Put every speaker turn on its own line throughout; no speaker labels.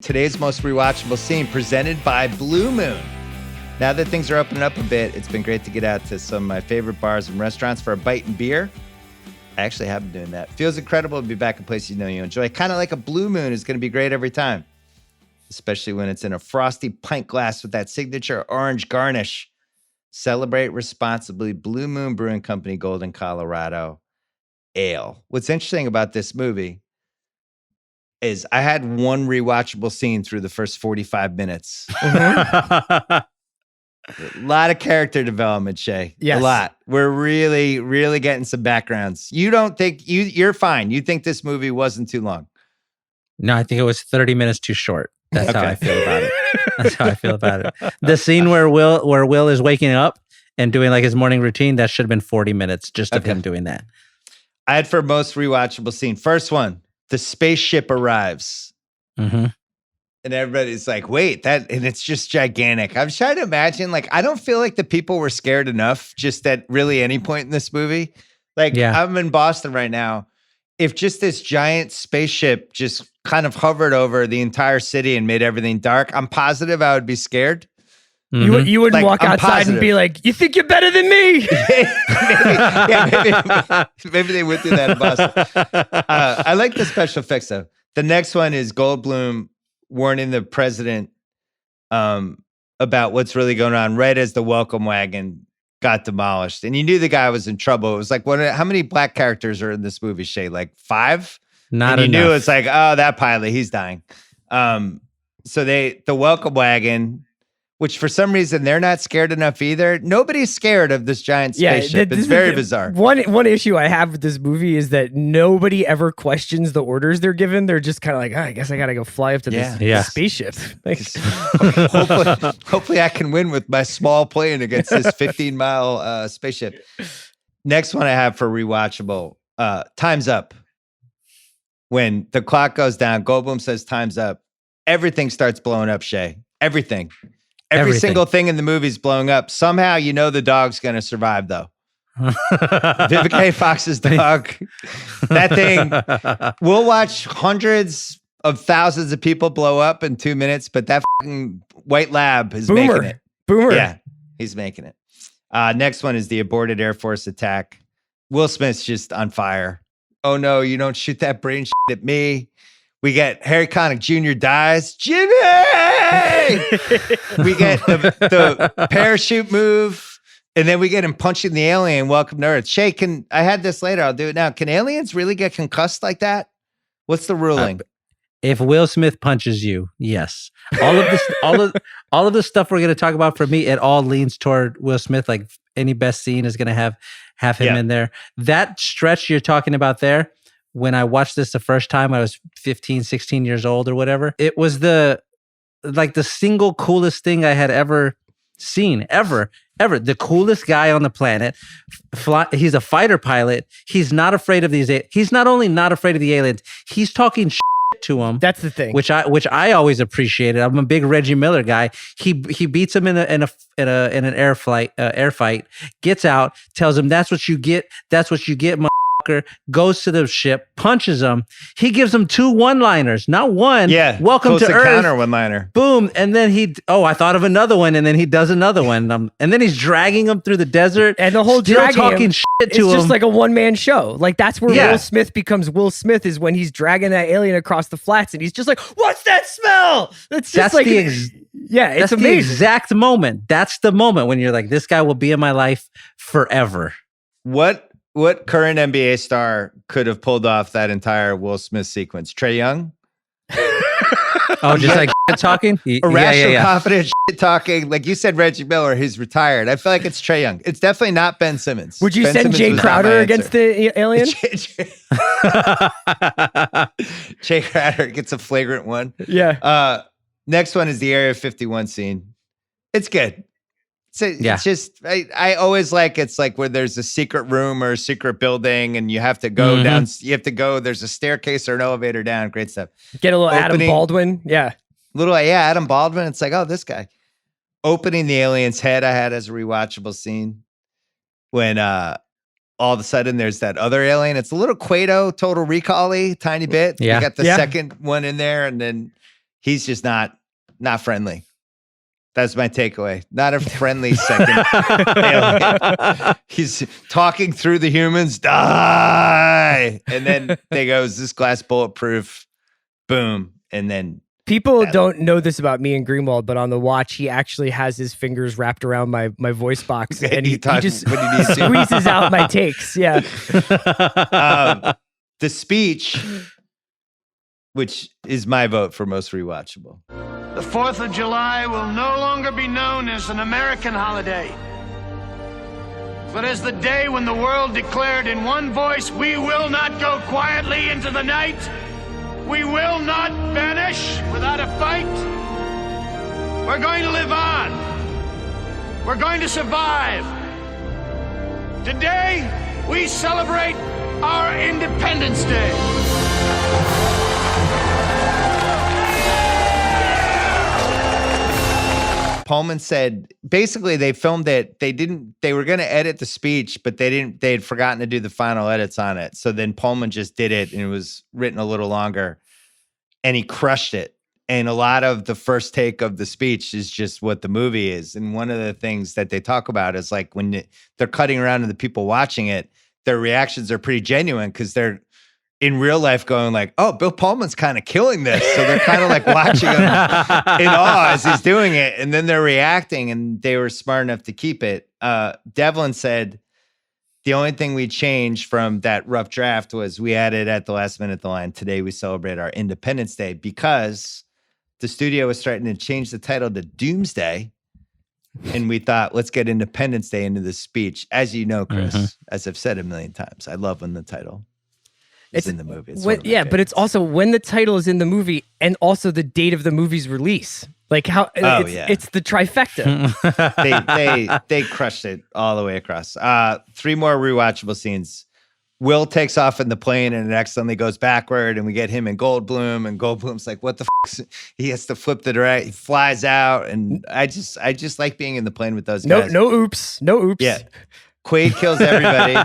Today's most rewatchable scene presented by Blue Moon. Now that things are opening up a bit, it's been great to get out to some of my favorite bars and restaurants for a bite and beer. I actually have been doing that. Feels incredible to be back in places you know you enjoy. Kind of like a Blue Moon is going to be great every time, especially when it's in a frosty pint glass with that signature orange garnish. Celebrate responsibly. Blue Moon Brewing Company, Golden, Colorado. Ale. What's interesting about this movie is I had one rewatchable scene through the first 45 minutes. A lot of character development, Shea.
Yes.
A lot. We're really, really getting some backgrounds. You don't think you're fine. You think this movie wasn't too long?
No, I think it was 30 minutes too short. That's
Okay.
how I feel about it. That's how I feel about it. The scene where Will is waking up and doing like his morning routine, that should have been 40 minutes just of him doing that.
I had for most rewatchable scene. First one, the spaceship arrives.
Mm-hmm.
And everybody's like, wait, and it's just gigantic. I'm trying to imagine, like, I don't feel like the people were scared enough just at really any point in this movie. Like, I'm in Boston right now. If just this giant spaceship just kind of hovered over the entire city and made everything dark, I'm positive I would be scared.
Mm-hmm. You wouldn't walk outside and be like, you think you're better than me?
maybe they would do that in Boston. I like the special effects, though. The next one is Goldblum warning the president about what's really going on right as the welcome wagon got demolished. And you knew the guy was in trouble. It was like, how many black characters are in this movie, Shea? Like 5?
Not
and you
enough.
knew it's like, oh, that pilot, he's dying. So the welcome wagon, which for some reason they're not scared enough either. Nobody's scared of this giant spaceship. It's very bizarre.
One issue I have with this movie is that nobody ever questions the orders they're given. They're just kind of like, I guess I got to go fly up to this spaceship. Like,
hopefully I can win with my small plane against this 15-mile spaceship. Next one I have for rewatchable, Time's Up. When the clock goes down, Goldblum says time's up. Everything starts blowing up, Shea. Everything. Every single thing in the movie is blowing up. Somehow you know the dog's going to survive, though. Vivica A. Fox's dog. That thing. We'll watch hundreds of thousands of people blow up in 2 minutes, but that fucking white lab is making it.
Boomer.
Yeah, he's making it. Next one is the aborted Air Force attack. Will Smith's just on fire. Oh, no, you don't shoot that brain shit at me. We get Harry Connick Jr. dies. Jimmy! We get the parachute move, and then we get him punching the alien. Welcome to Earth. Shea, I had this later. I'll do it now. Can aliens really get concussed like that? What's the ruling?
If Will Smith punches you, yes. All of this, all of the stuff we're going to talk about, for me, it all leans toward Will Smith. Like any best scene is going to have him in there. That stretch you're talking about there, when I watched this the first time, I was 15, 16 years old or whatever. It was the single coolest thing I had ever seen, ever. The coolest guy on the planet. He's a fighter pilot. He's not afraid of these. He's not only not afraid of the aliens, he's talking shit to him.
That's the thing.
Which I always appreciated. I'm a big Reggie Miller guy. He beats him in an air fight, gets out, tells him that's what you get, motherfucker, goes to the ship, punches him. He gives him 2 one-liners, not one.
Yeah.
Welcome to Earth.
Counter one-liner.
Boom. And then I thought of another one, and then he does another one. And then he's dragging him through the desert.
And the whole
still talking shit to him.
It's just like a one-man show. Like, that's where Will Smith becomes Will Smith, is when he's dragging that alien across the flats, and he's just like, what's that smell? It's amazing.
The exact moment. That's the moment when you're like, this guy will be in my life forever.
What current NBA star could have pulled off that entire Will Smith sequence? Trae Young?
Just like talking?
Irrational, confident talking. Like you said, Reggie Miller, he's retired. I feel like it's Trae Young. It's definitely not Ben Simmons.
Would you
Ben
send
Simmons
Jay Crowder against the alien?
Jay Crowder gets a flagrant one.
Yeah.
Next one is the Area 51 scene. It's good. It's just, I always it's like where there's a secret room or a secret building and you have to go down. You have to go, there's a staircase or an elevator down. Great stuff.
Get a little Adam Baldwin. Yeah.
Adam Baldwin. It's like, oh, this guy. Opening the alien's head I had as a rewatchable scene when all of a sudden there's that other alien. It's a little Quato, Total Recall-y, tiny bit.
Yeah.
You got the second one in there and then he's just not friendly. That's my takeaway. Not a friendly second alien. He's talking through the humans, die. And then they go, is this glass bulletproof? Boom. And then
people don't know this about me and Greenwald, but on the watch, he actually has his fingers wrapped around my voice box and he just squeezes out my takes. Yeah.
The speech, which is my vote for most rewatchable.
The 4th of July will no longer be known as an American holiday, but as the day when the world declared in one voice, we will not go quietly into the night. We will not vanish without a fight. We're going to live on. We're going to survive. Today, we celebrate our Independence Day.
Pullman said basically they filmed it. They were going to edit the speech, but they had forgotten to do the final edits on it. So then Pullman just did it and it was written a little longer and he crushed it. And a lot of the first take of the speech is just what the movie is. And one of the things that they talk about is like when they're cutting around to the people watching it, their reactions are pretty genuine because they're in real life going like, oh, Bill Pullman's kind of killing this. So they're kind of like watching him in awe as he's doing it. And then they're reacting and they were smart enough to keep it. Devlin said the only thing we changed from that rough draft was we added at the last minute the line, today we celebrate our Independence Day, because the studio was starting to change the title to Doomsday. And we thought, let's get Independence Day into the speech. As you know, Chris, as I've said a million times, I love when the title is in the movie.
But it's also when the title is in the movie and also the date of the movie's release. Like how it's the trifecta.
they crushed it all the way across. 3 more rewatchable scenes. Will takes off in the plane and it accidentally goes backward, and we get him in Goldblum, and Goldblum's like, what the f***? He has to flip the direct. He flies out, and I just like being in the plane with those guys.
No oops.
Yeah. Quaid kills everybody.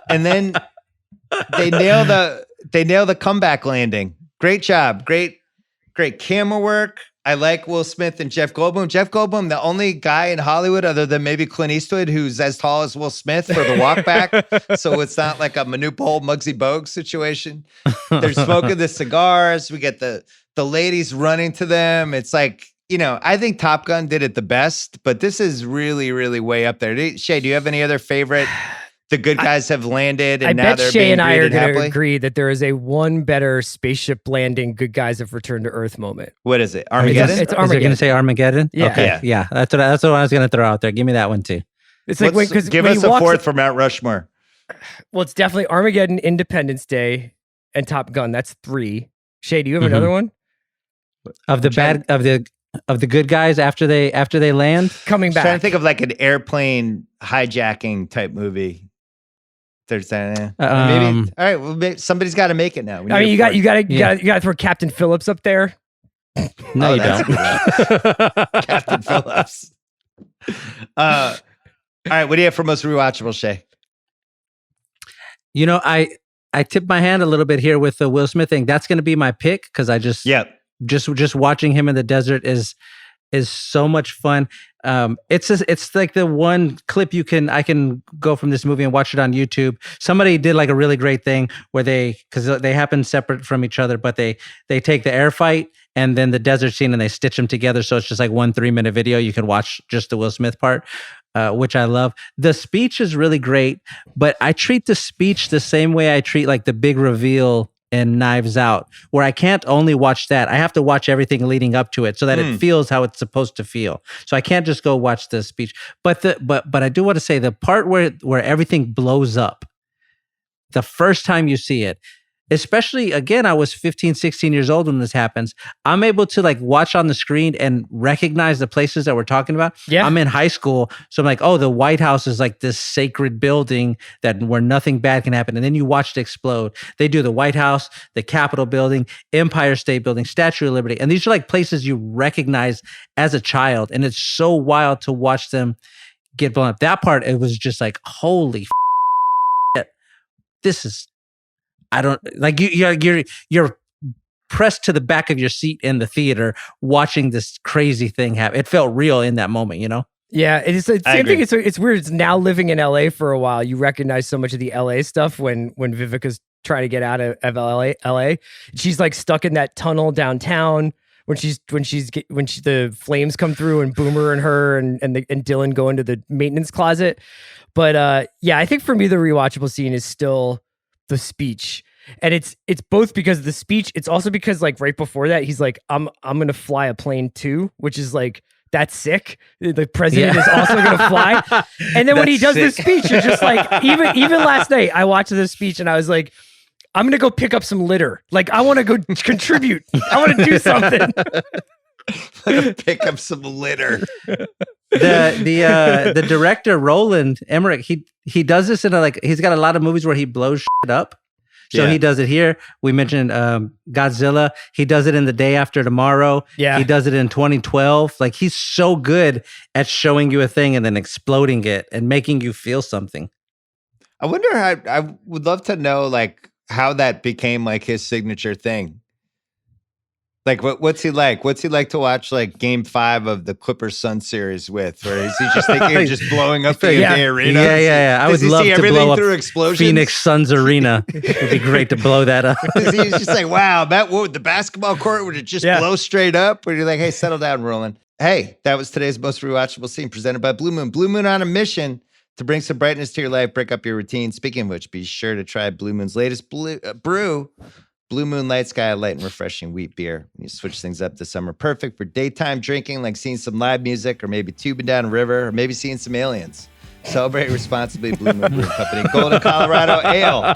And then they nail the comeback landing. Great job. Great camera work. I like Will Smith and Jeff Goldblum. Jeff Goldblum, the only guy in Hollywood other than maybe Clint Eastwood who's as tall as Will Smith for the walk back. So it's not like a Manute Bol, Muggsy Bogues situation. They're smoking the cigars. We get the ladies running to them. It's like, I think Top Gun did it the best, but this is really, really way up there. Shea, do you have any other favorite? The good guys have landed, and now they're
Shea
being
and I are
going to
agree that there is a one better spaceship landing good guys have returned to Earth moment.
What is it? Armageddon?
It's
Armageddon. Is it going to say Armageddon?
Yeah.
Okay. Yeah. That's what I was going to throw out there. Give me that one too.
It's like
give us a fourth for Mount Rushmore.
Well, it's definitely Armageddon, Independence Day, and Top Gun. That's 3. Shea, do you have another one?
Of the good guys after they land?
Coming back.
I'm trying to think of like an airplane hijacking type movie. There's that. Maybe. All right. Well, somebody's got to make it now.
You got to throw Captain Phillips up there.
No, you don't.
Captain Phillips. All right. What do you have for most rewatchable, Shea?
I tipped my hand a little bit here with the Will Smith thing. That's going to be my pick because I just watching him in the desert is so much fun. It's like the one clip I can go from this movie and watch it on YouTube. Somebody did like a really great thing where because they happen separate from each other, but they take the air fight and then the desert scene and they stitch them together. So it's just like 1 3-minute video. You can watch just the Will Smith part, which I love. The speech is really great, but I treat the speech the same way I treat like the big reveal and Knives Out, where I can't only watch that. I have to watch everything leading up to it so that it feels how it's supposed to feel. So I can't just go watch the speech. But I do want to say the part where everything blows up, the first time you see it, especially, again, I was 15, 16 years old when this happens. I'm able to like watch on the screen and recognize the places that we're talking about.
Yeah.
I'm in high school. So I'm like, oh, the White House is like this sacred building where nothing bad can happen. And then you watch it explode. They do the White House, the Capitol building, Empire State Building, Statue of Liberty. And these are like places you recognize as a child. And it's so wild to watch them get blown up. That part, it was just like, holy shit. This is, I don't like you're pressed to the back of your seat in the theater watching this crazy thing happen. It felt real in that moment, you know?
Yeah, it's the same thing. It's weird. It's now living in LA for a while. You recognize so much of the LA stuff when Vivica's trying to get out of LA. She's like stuck in that tunnel downtown when the flames come through and Boomer and her and Dylan go into the maintenance closet. But yeah, I think for me the rewatchable scene is still the speech. And it's both because of the speech. It's also because like right before that, he's like, I'm gonna fly a plane too, which is like, that's sick. The president is also going to fly. And then when he does this speech, it's just like, even last night, I watched this speech and I was like, I'm going to go pick up some litter. Like, I want to go contribute. I want to do something.
Pick up some litter.
The director, Roland Emmerich, he does this in he's got a lot of movies where he blows shit up. So he does it here. We mentioned Godzilla. He does it in The Day After Tomorrow.
Yeah.
He does it in 2012. Like, he's so good at showing you a thing and then exploding it and making you feel something.
I wonder I would love to know like how that became like his signature thing. Like what's he like? What's he like to watch like Game 5 of the Clippers Sun series with? Or is he just thinking of just blowing up the arena?
Yeah. I would love to blow up
explosions?
Phoenix Suns arena. It'd be great to blow that up.
He's just like, wow, the basketball court would it just blow straight up? Or you're like, hey, settle down, Roland. Hey, that was today's most rewatchable scene presented by Blue Moon. Blue Moon on a mission to bring some brightness to your life, break up your routine. Speaking of which, be sure to try Blue Moon's latest brew. Blue Moon Light Sky, light and refreshing wheat beer. You switch things up this summer. Perfect for daytime drinking, like seeing some live music, or maybe tubing down a river, or maybe seeing some aliens. Celebrate responsibly, Blue Moon Brewing Company, Golden, Colorado Ale.